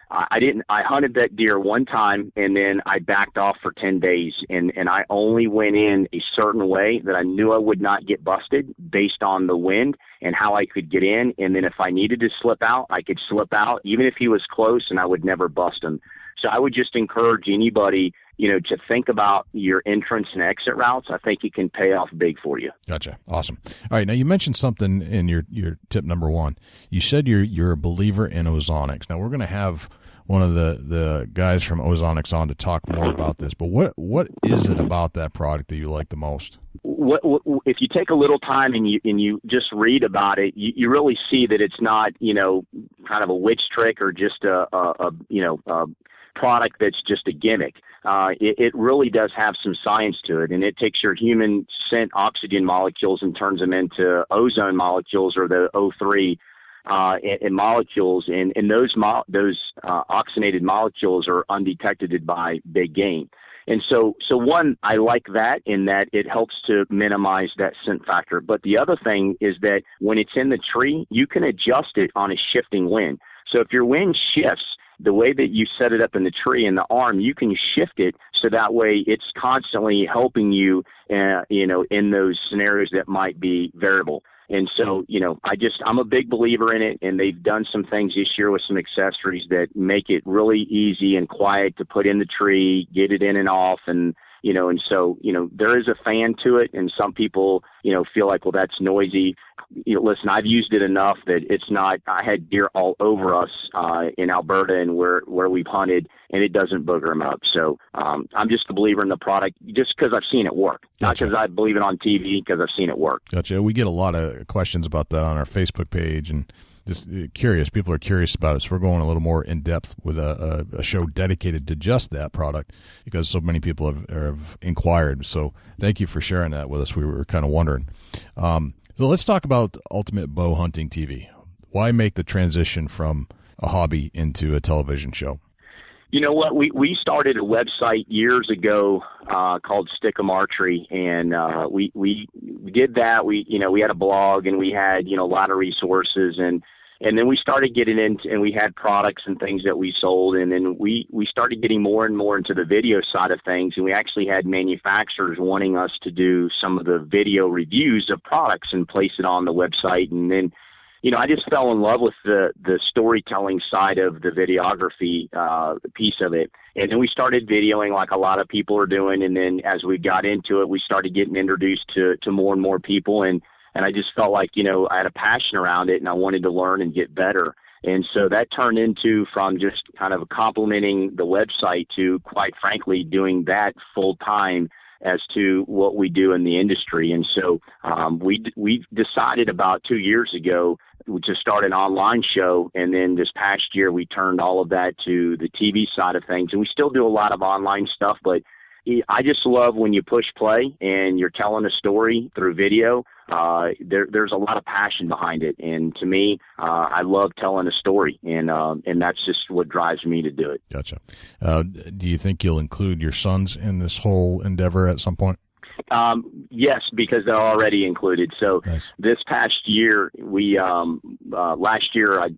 I hunted that deer one time and then I backed off for 10 days and I only went in a certain way that I knew I would not get busted based on the wind and how I could get in. And then if I needed to slip out, I could slip out even if he was close and I would never bust him. So I would just encourage anybody, you know, to think about your entrance and exit routes. I think it can pay off big for you. Gotcha. Awesome. All right. Now you mentioned something in your tip number one. You said you're a believer in Ozonics. Now we're going to have one of the guys from Ozonics on to talk more about this, but what is it about that product that you like the most? What if you take a little time and you just read about it, you really see that it's not, you know, kind of a witch trick or just a product that's just a gimmick. It really does have some science to it, and it takes your human scent oxygen molecules and turns them into ozone molecules, or the O3 and molecules, and those oxygenated molecules are undetected by big game. And so one, I like that in that it helps to minimize that scent factor. But the other thing is that when it's in the tree, you can adjust it on a shifting wind. So if your wind shifts, the way that you set it up in the tree and the arm, you can shift it so that way it's constantly helping you, in those scenarios that might be variable. And so, you know, I'm a big believer in it, and they've done some things this year with some accessories that make it really easy and quiet to put in the tree, get it in and off, and so, there is a fan to it, and some people, feel like, well, that's noisy. Listen, I've used it enough that it's not. I had deer all over us in Alberta and where we've hunted, and it doesn't booger them up. So I'm just a believer in the product just because I've seen it work, Gotcha. Not because I believe it on TV, because I've seen it work. Gotcha. We get a lot of questions about that on our Facebook page, and just curious. People are curious about it, so we're going a little more in depth with a show dedicated to just that product because so many people have inquired. So thank you for sharing that with us. We were kind of wondering. So let's talk about Ultimate Bow Hunting TV. Why make the transition from a hobby into a television show? You know what? We started a website years ago called Stickum Archery, and we did that. We had a blog, and we had a lot of resources, and then we started getting into, and we had products and things that we sold, and then we started getting more and more into the video side of things, and we actually had manufacturers wanting us to do some of the video reviews of products and place it on the website, and then I just fell in love with the storytelling side of the videography piece of it. And then we started videoing like a lot of people are doing. And then as we got into it, we started getting introduced to more and more people. And I just felt like, I had a passion around it and I wanted to learn and get better. And so that turned into from just kind of complimenting the website to, quite frankly, doing that full time as to what we do in the industry. And so we decided about 2 years ago to start an online show. And then this past year, we turned all of that to the TV side of things. And we still do a lot of online stuff, but I just love when you push play and you're telling a story through video. There's a lot of passion behind it. And to me, I love telling a story, and that's just what drives me to do it. Gotcha. Do you think you'll include your sons in this whole endeavor at some point? Yes, because they're already included. So nice. This past year, last year I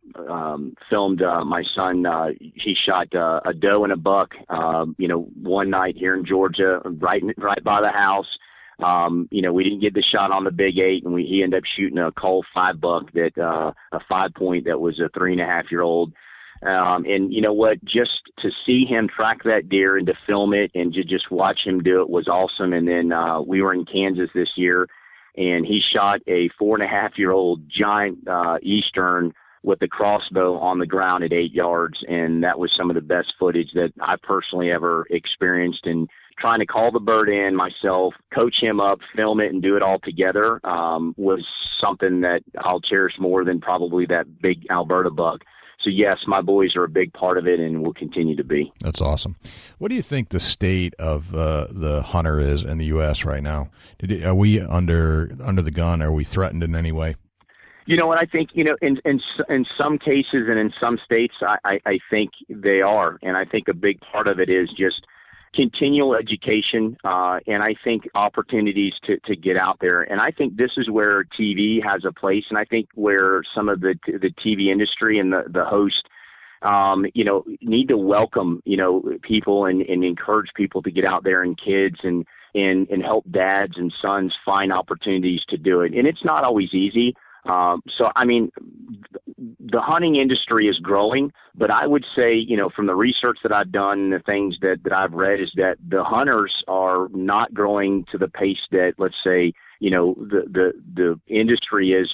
filmed my son. He shot a doe and a buck, one night here in Georgia, right by the house. We didn't get the shot on the big 8, and he ended up shooting a cull 5 buck that a 5-point that was a 3.5-year-old. And you know what, just to see him track that deer and to film it and to just watch him do it was awesome. And then we were in Kansas this year, and he shot a 4.5-year-old giant eastern with the crossbow on the ground at 8 yards. And that was some of the best footage that I personally ever experienced. And trying to call the bird in myself, coach him up, film it, and do it all together was something that I'll cherish more than probably that big Alberta buck. So, yes, my boys are a big part of it and will continue to be. That's awesome. What do you think the state of the hunter is in the U.S. right now? Are we under the gun? Are we threatened in any way? You know what, I think, in some cases and in some states, I think they are. And I think a big part of it is just continual education, and I think opportunities to get out there. And I think this is where TV has a place, and I think where some of the TV industry and the host, need to welcome, people and encourage people to get out there, and kids and help dads and sons find opportunities to do it. And it's not always easy. So, I mean, the hunting industry is growing, but I would say, from the research that I've done and the things that I've read is that the hunters are not growing to the pace that, let's say, the industry is,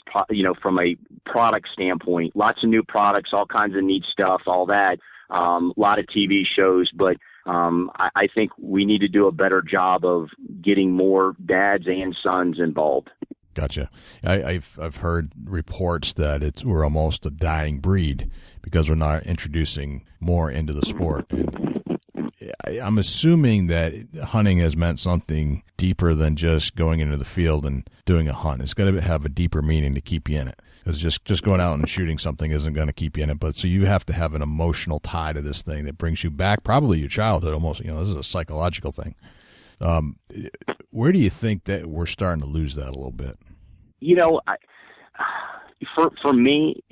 from a product standpoint. Lots of new products, all kinds of neat stuff, all that, a lot of TV shows, but I think we need to do a better job of getting more dads and sons involved. Gotcha. I've heard reports that we're almost a dying breed because we're not introducing more into the sport. And I'm assuming that hunting has meant something deeper than just going into the field and doing a hunt. It's got to have a deeper meaning to keep you in it. Because just going out and shooting something isn't going to keep you in it. But so you have to have an emotional tie to this thing that brings you back, probably your childhood almost. This is a psychological thing. Where do you think that we're starting to lose that a little bit? For me,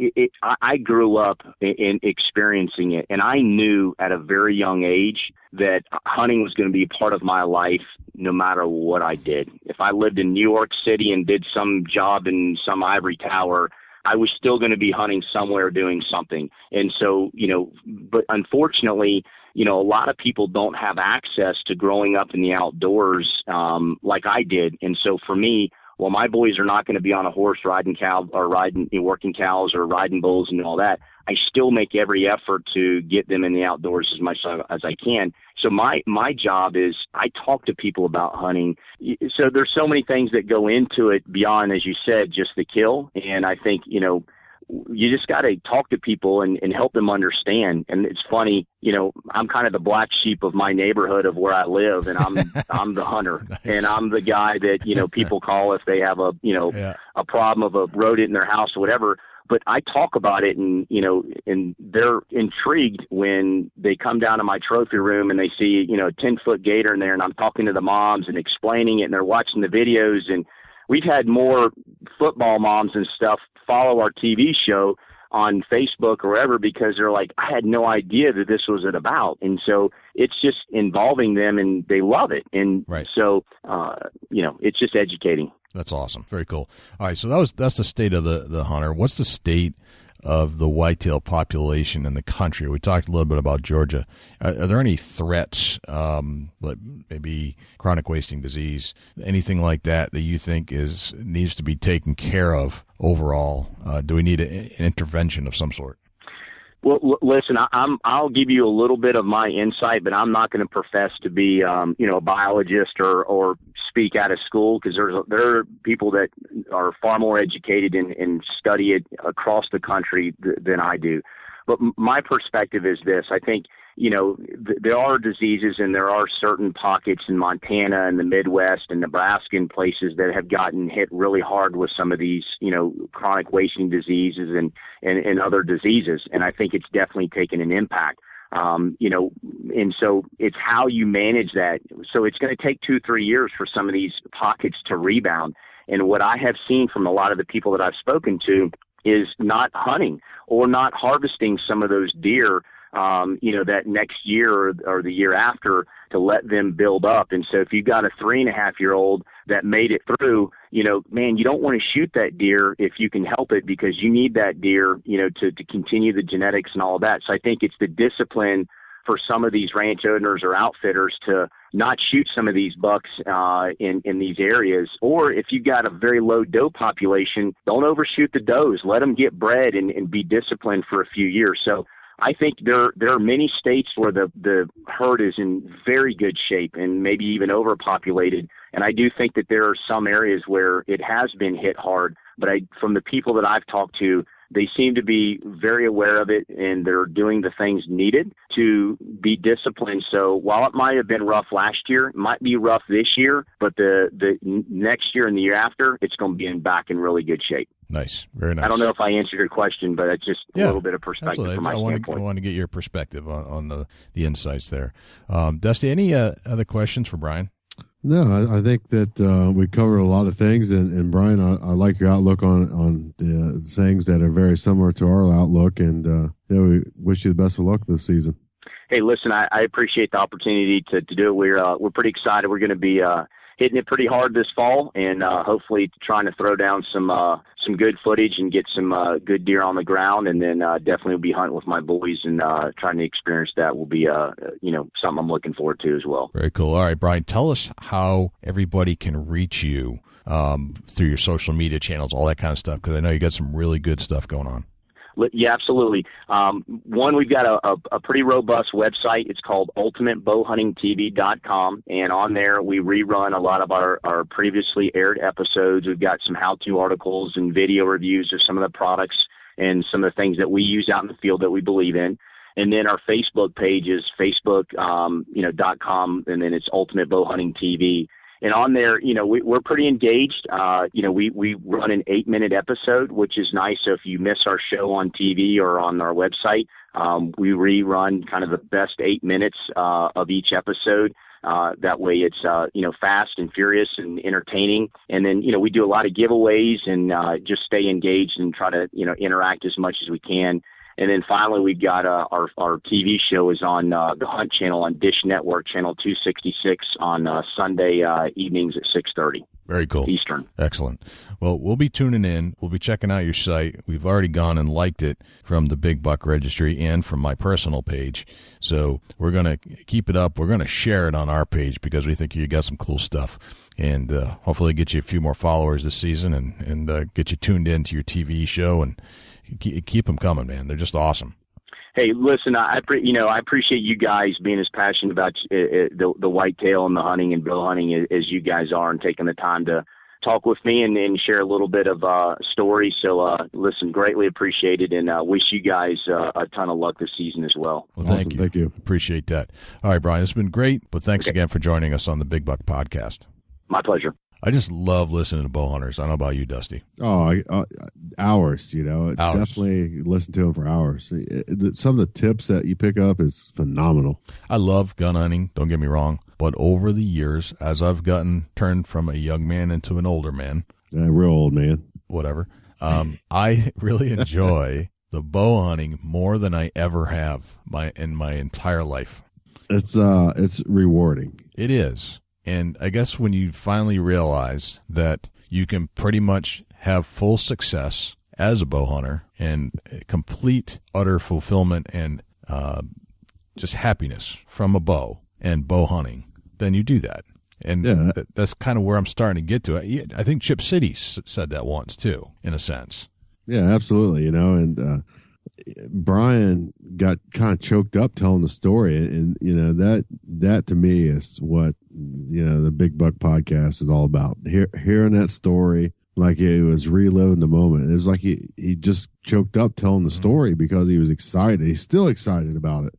I grew up in experiencing it, and I knew at a very young age that hunting was going to be part of my life no matter what I did. If I lived in New York City and did some job in some ivory tower, I was still going to be hunting somewhere doing something. And so, but unfortunately, a lot of people don't have access to growing up in the outdoors like I did. And so for me, well, my boys are not going to be on a horse riding cow or working cows or riding bulls and all that. I still make every effort to get them in the outdoors as much as I can. So my job is I talk to people about hunting. So there's so many things that go into it beyond, as you said, just the kill. And I think, you just got to talk to people and help them understand. And it's funny, I'm kind of the black sheep of my neighborhood of where I live, and I'm the hunter. Nice. And I'm the guy that, people call if they have a problem of a rodent in their house or whatever. But I talk about it and they're intrigued when they come down to my trophy room and they see, a 10-foot gator in there, and I'm talking to the moms and explaining it, and they're watching the videos. And we've had more football moms and stuff follow our TV show on Facebook or wherever because they're like, I had no idea that this was about. And so it's just involving them and they love it. And right. So, it's just educating. That's awesome. Very cool. All right. So that's the state of the hunter. What's the state of the whitetail population in the country? We talked a little bit about Georgia. Are there any threats, like maybe chronic wasting disease, anything like that you think needs to be taken care of overall? Do we need an intervention of some sort? Well, listen, I'll give you a little bit of my insight, but I'm not going to profess to be, a biologist or speak out of school, because there are people that are far more educated and study it across the country than I do. But my perspective is this. I think, there are diseases and there are certain pockets in Montana and the Midwest and Nebraska and places that have gotten hit really hard with some of these, chronic wasting diseases and other diseases. And I think it's definitely taken an impact. And so it's how you manage that. So it's going to take 2-3 years for some of these pockets to rebound. And what I have seen from a lot of the people that I've spoken to is not hunting or not harvesting some of those deer, that next year or the year after to let them build up. And so if you've got a 3.5-year-old that made it through, man, you don't want to shoot that deer if you can help it, because you need that deer, to continue the genetics and all of that. So I think it's the discipline for some of these ranch owners or outfitters to not shoot some of these bucks in these areas. Or if you've got a very low doe population, don't overshoot the does. Let them get bred and be disciplined for a few years. So I think there are many states where the herd is in very good shape and maybe even overpopulated. And I do think that there are some areas where it has been hit hard. But from the people that I've talked to, they seem to be very aware of it, and they're doing the things needed to be disciplined. So while it might have been rough last year, it might be rough this year, but the next year and the year after, it's going to be back in really good shape. Nice. Very nice. I don't know if I answered your question, but it's just a little bit of perspective from my standpoint. I want to get your perspective on the insights there. Dusty, any other questions for Brian? No, I think that we covered a lot of things, and Brian, I like your outlook on the things that are very similar to our outlook, and we wish you the best of luck this season. Hey, listen, I appreciate the opportunity to do it. We're pretty excited. We're going to be hitting it pretty hard this fall, and hopefully trying to throw down some good footage and get some good deer on the ground, and then definitely be hunting with my boys and trying to experience that will be something I'm looking forward to as well. Very cool. All right, Brian, tell us how everybody can reach you through your social media channels, all that kind of stuff, because I know you got some really good stuff going on. Yeah, absolutely. One, we've got a pretty robust website. It's called ultimatebowhuntingtv.com, and on there we rerun a lot of our previously aired episodes. We've got some how-to articles and video reviews of some of the products and some of the things that we use out in the field that we believe in. And then our Facebook page is facebook.com, and then it's Ultimate Bow Hunting TV. And on there, we're pretty engaged. We run an 8-minute episode, which is nice. So if you miss our show on TV or on our website, we rerun kind of the best 8 minutes of each episode. That way it's, fast and furious and entertaining. And then, we do a lot of giveaways and just stay engaged and try to, interact as much as we can. And then finally, we've got our TV show is on the Hunt Channel on Dish Network, Channel 266 on Sunday evenings at 6:30. Very cool. Eastern. Excellent. Well, we'll be tuning in. We'll be checking out your site. We've already gone and liked it from the Big Buck Registry and from my personal page. So we're going to keep it up. We're going to share it on our page because we think you got some cool stuff. And hopefully get you a few more followers this season and get you tuned into your TV show and keep them coming, man. They're just awesome. Hey, listen, I appreciate you guys being as passionate about the whitetail and the hunting and bow hunting as you guys are, and taking the time to talk with me and share a little bit of story. So, listen, greatly appreciated, and wish you guys a ton of luck this season as well. Well, awesome. Thank you. Appreciate that. All right, Brian, it's been great, but thanks again for joining us on the Big Buck Podcast. My pleasure. I just love listening to bow hunters. I don't know about you, Dusty. Oh, hours, hours. Definitely listen to them for hours. Some of the tips that you pick up is phenomenal. I love gun hunting, don't get me wrong, but over the years, as I've turned from a young man into an older man. A real old man. Whatever. I really enjoy the bow hunting more than I ever have in my entire life. It's rewarding. It is. And I guess when you finally realize that you can pretty much have full success as a bow hunter and complete, utter fulfillment and just happiness from a bow and bow hunting, then you do that. And that's kind of where I'm starting to get to. I think Chip City said that once, too, in a sense. Yeah, absolutely. And Brian got kind of choked up telling the story, and that to me is what the Big Buck Podcast is all about. Hearing that story like it was reliving the moment. It was like he just choked up telling the story because he was excited. He's still excited about it.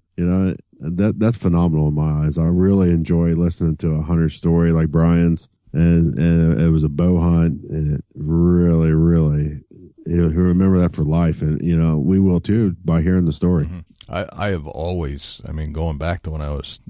That's phenomenal in my eyes. I really enjoy listening to a hunter's story like Brian's, and it was a bow hunt, and it really, really. He'll remember that for life, and we will too by hearing the story. Mm-hmm. I have always, going back to when I was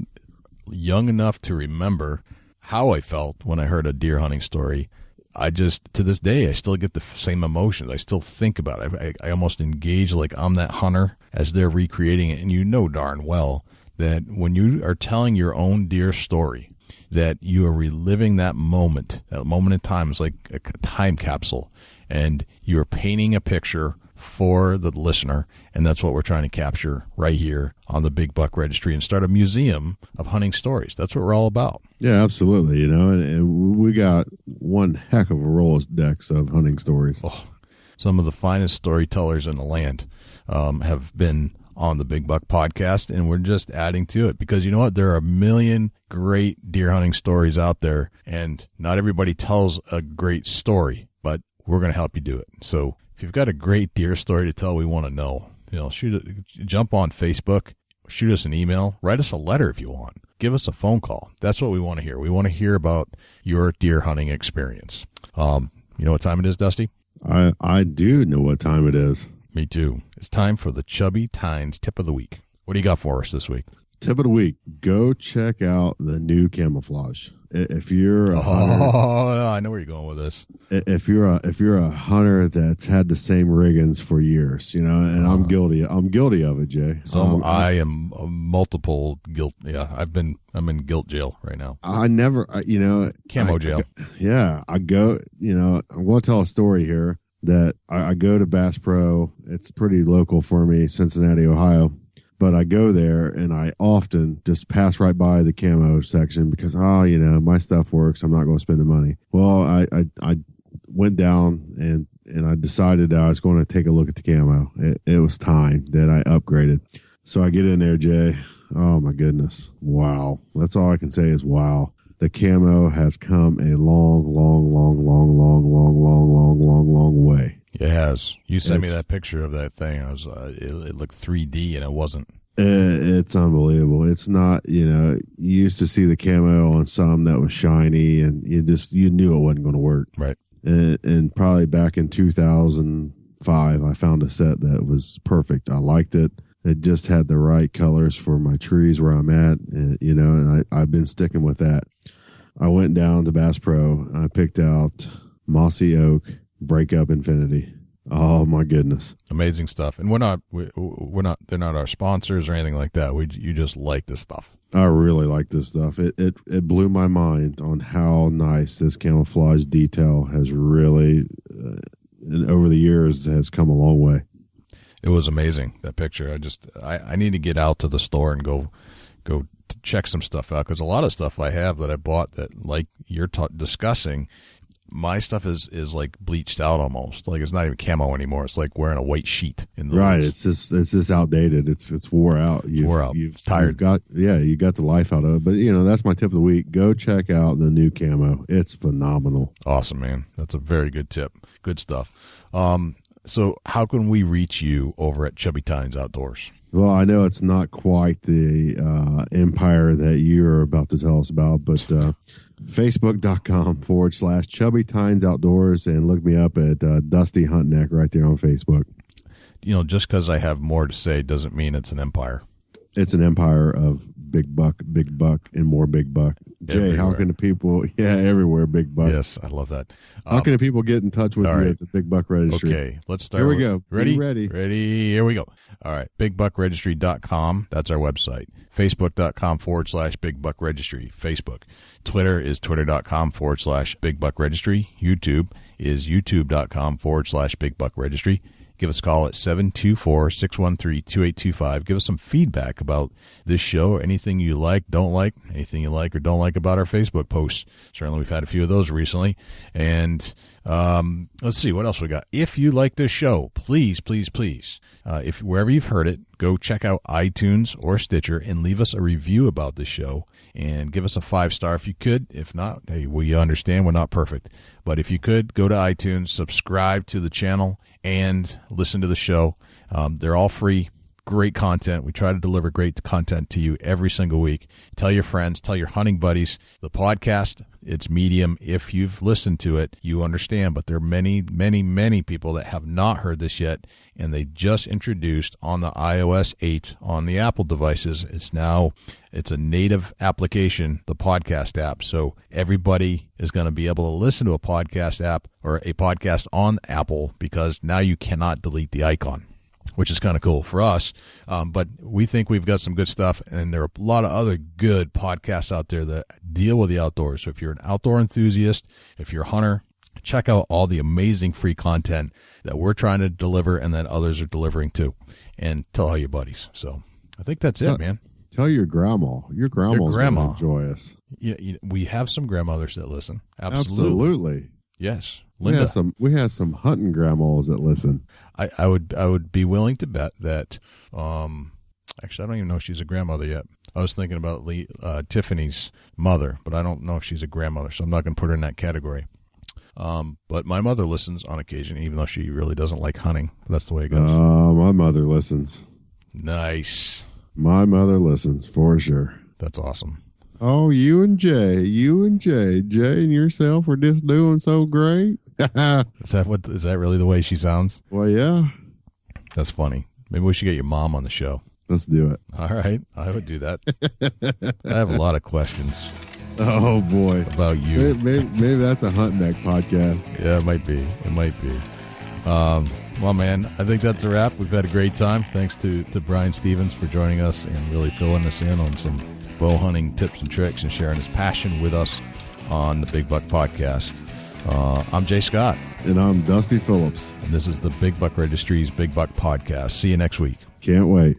young enough to remember how I felt when I heard a deer hunting story. I just, to this day, I still get the same emotions. I still think about it. I almost engage like I'm that hunter as they're recreating it. And darn well that when you are telling your own deer story, that you are reliving that moment in time is like a time capsule. And you're painting a picture for the listener, and that's what we're trying to capture right here on the Big Buck Registry and start a museum of hunting stories. That's what we're all about. Yeah, absolutely. You know, and we got one heck of a Rolodex of hunting stories. Oh, some of the finest storytellers in the land have been on the Big Buck podcast, and we're just adding to it because you know what? There are a million great deer hunting stories out there, and not everybody tells a great story, but we're going to help you do it. So if you've got a great deer story to tell, we want to know. You know, jump on Facebook, shoot us an email, write us a letter if you want. Give us a phone call. That's what we want to hear. We want to hear about your deer hunting experience. You know what time it is, Dusty? I do know what time it is. Me too. It's time for the Chubby Tines Tip of the Week. What do you got for us this week? Tip of the week: go check out the new camouflage. If you're a hunter, I know where you're going with this. If you're a hunter that's had the same riggings for years, you know, and I'm guilty of it, Jay. So I am a multiple guilt. Yeah, I'm in guilt jail right now. I never, camo jail. I go. You know, I'm going to tell a story here that I go to Bass Pro. It's pretty local for me, Cincinnati, Ohio. But I go there and I often just pass right by the camo section because, my stuff works. I'm not going to spend the money. Well, I went down and I decided I was going to take a look at the camo. It was time that I upgraded. So I get in there, Jay. Oh, my goodness. Wow. That's all I can say is wow. The camo has come a long, long, long, long, long, long, long, long, long, long way. It has. You sent me that picture of that thing. It looked 3D and it wasn't. It's unbelievable. It's not, you used to see the camo on some that was shiny and you knew it wasn't going to work. Right. And probably back in 2005, I found a set that was perfect. I liked it. It just had the right colors for my trees where I'm at, and I've been sticking with that. I went down to Bass Pro. I picked out Mossy Oak Breakup Infinity. Oh my goodness, amazing stuff! And we're not. They're not our sponsors or anything like that. You just like this stuff. I really like this stuff. It blew my mind on how nice this camouflage detail has really, and over the years, has come a long way. It was amazing, that picture. I need to get out to the store and go check some stuff out because a lot of stuff I have that I bought that, like you're discussing, my stuff is like bleached out almost. Like it's not even camo anymore. It's like wearing a white sheet. Right. It's just outdated. It's wore out. Wore out. You've tired. You got the life out of it. But that's my tip of the week. Go check out the new camo. It's phenomenal. Awesome, man. That's a very good tip. Good stuff. So how can we reach you over at Chubby Tines Outdoors? Well, I know it's not quite the empire that you're about to tell us about, but Facebook.com/Chubby Tines Outdoors, and look me up at Dusty Hunt Neck right there on Facebook. Just because I have more to say doesn't mean it's an empire. It's an empire of big buck, and more big buck. Jay, everywhere. How can the people, everywhere, big buck. Yes, I love that. How can the people get in touch with you at the Big Buck Registry? Okay, let's start. Here we go. Ready? Ready. Here we go. All right, BigBuckRegistry.com. That's our website. Facebook.com/Big Buck Registry. Facebook. Twitter is Twitter.com/Big Buck Registry. YouTube is YouTube.com/Big Buck Registry. Give us a call at 724-613-2825. Give us some feedback about this show, anything you like, don't like, anything you like or don't like about our Facebook posts. Certainly we've had a few of those recently. And let's see, what else we got? If you like this show, please, if wherever you've heard it, go check out iTunes or Stitcher and leave us a review about the show and give us a 5-star if you could. If not, hey, we understand we're not perfect. But if you could, go to iTunes, subscribe to the channel, and listen to the show. They're all free. Great content. We try to deliver great content to you every single week. Tell your friends, tell your hunting buddies. The podcast, it's medium. If you've listened to it, you understand. But there are many, many, many people that have not heard this yet, and they just introduced on the iOS 8 on the Apple devices. It's a native application, the podcast app. So everybody is going to be able to listen to a podcast app or a podcast on Apple because now you cannot delete the icon, which is kind of cool for us. But we think we've got some good stuff, and there are a lot of other good podcasts out there that deal with the outdoors. So if you're an outdoor enthusiast, if you're a hunter, check out all the amazing free content that we're trying to deliver and that others are delivering too. And tell all your buddies. So I think that's it, man. Tell your grandma. Your grandma's going to enjoy us. Yeah, we have some grandmothers that listen. Absolutely. Yes. Linda. We have some hunting grandmas that listen. I would be willing to bet that actually I don't even know if she's a grandmother yet. I was thinking about Tiffany's mother, but I don't know if she's a grandmother, so I'm not going to put her in that category. But my mother listens on occasion, even though she really doesn't like hunting. That's the way it goes. My mother listens. Nice. My mother listens for sure. That's awesome. Oh, you and Jay and yourself are just doing so great. Is that really the way she sounds? Well, yeah. That's funny. Maybe we should get your mom on the show. Let's do it. All right. I would do that. I have a lot of questions. Oh, boy. About you. Maybe that's a Hunt Neck podcast. Yeah, it might be. Well, man, I think that's a wrap. We've had a great time. Thanks to Brian Stevens for joining us and really filling us in on some bow hunting tips and tricks and sharing his passion with us on the Big Buck Podcast. I'm Jay Scott. And I'm Dusty Phillips. And this is the Big Buck Registry's Big Buck Podcast. See you next week. Can't wait.